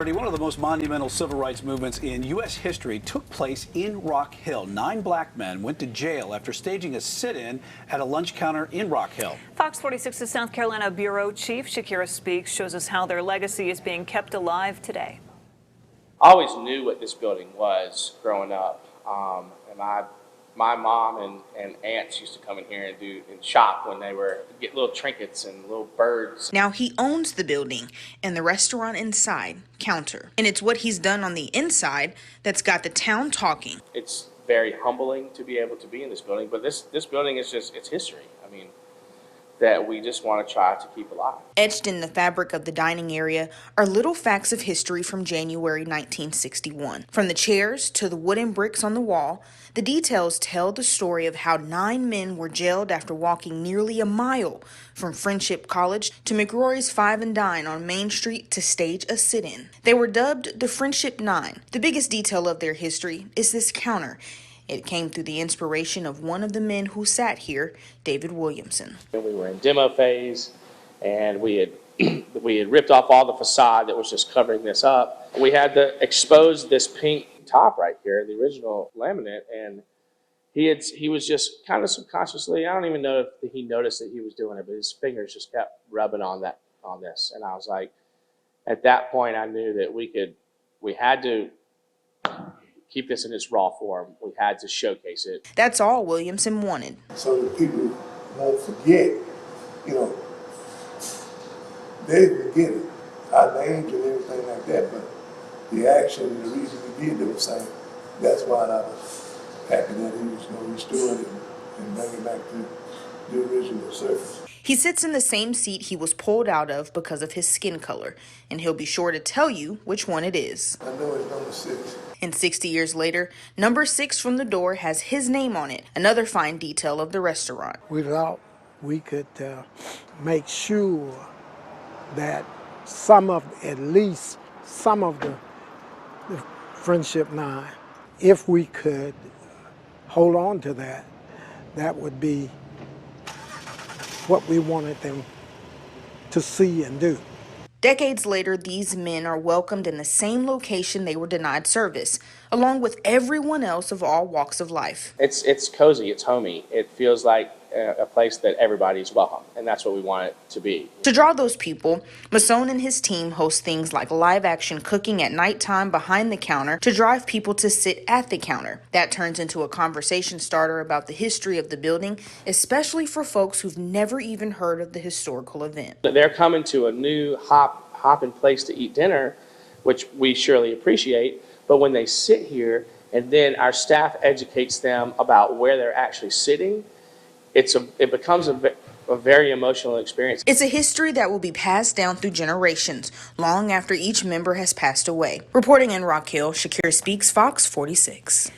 One of the most monumental civil rights movements in U.S. history took place in Rock Hill. 9 black men went to jail after staging a sit-in at a lunch counter in Rock Hill. Fox 46's South Carolina Bureau Chief Shakira Speaks shows us how their legacy is being kept alive today. I always knew what this building was growing up, my mom and aunts used to come in here and shop when they were get little trinkets and little birds. Now he owns the building and the restaurant inside, Counter. And it's what he's done on the inside that's got the town talking. It's very humbling to be able to be in this building, but this building is just, it's history. I mean, that we just want to try to keep alive. Etched in the fabric of the dining area are little facts of history from January 1961. From the chairs to the wooden bricks on the wall, the details tell the story of how 9 men were jailed after walking nearly a mile from Friendship College to McCrory's 5 and Dine on Main Street to stage a sit-in. They were dubbed the Friendship 9. The biggest detail of their history is this counter. It came through the inspiration of one of the men who sat here, David Williamson. And we were in demo phase, and we had ripped off all the facade that was just covering this up. We had to expose this pink top right here, the original laminate, and he was just kind of subconsciously, I don't even know if he noticed that he was doing it, but his fingers just kept rubbing on this. And I was like, at that point I knew that we had to keep this in its raw form. We had to showcase it. That's all Williamson wanted. So that people won't forget, they forget it, our names and everything like that, but the action and the reason we did it was saying, that's why I was happy that he was going to restore it and bring it back to the original surface. He sits in the same seat he was pulled out of because of his skin color, and he'll be sure to tell you which one it is. I know it's number 6. And 60 years later, number 6 from the door has his name on it, another fine detail of the restaurant. We thought we could make sure that at least some of the Friendship 9, if we could hold on to that, that would be what we wanted them to see and do. Decades later, these men are welcomed in the same location they were denied service, along with everyone else of all walks of life. It's cozy, it's homey. It feels like a place that everybody's welcome, and that's what we want it to be. To draw those people, Masson and his team host things like live-action cooking at nighttime behind the counter to drive people to sit at the counter. That turns into a conversation starter about the history of the building, especially for folks who've never even heard of the historical event. They're coming to a new hopping place to eat dinner, which we surely appreciate, but when they sit here and then our staff educates them about where they're actually sitting, it becomes a very emotional experience. It's a history that will be passed down through generations, long after each member has passed away. Reporting in Rock Hill, Shakira Speaks, Fox 46.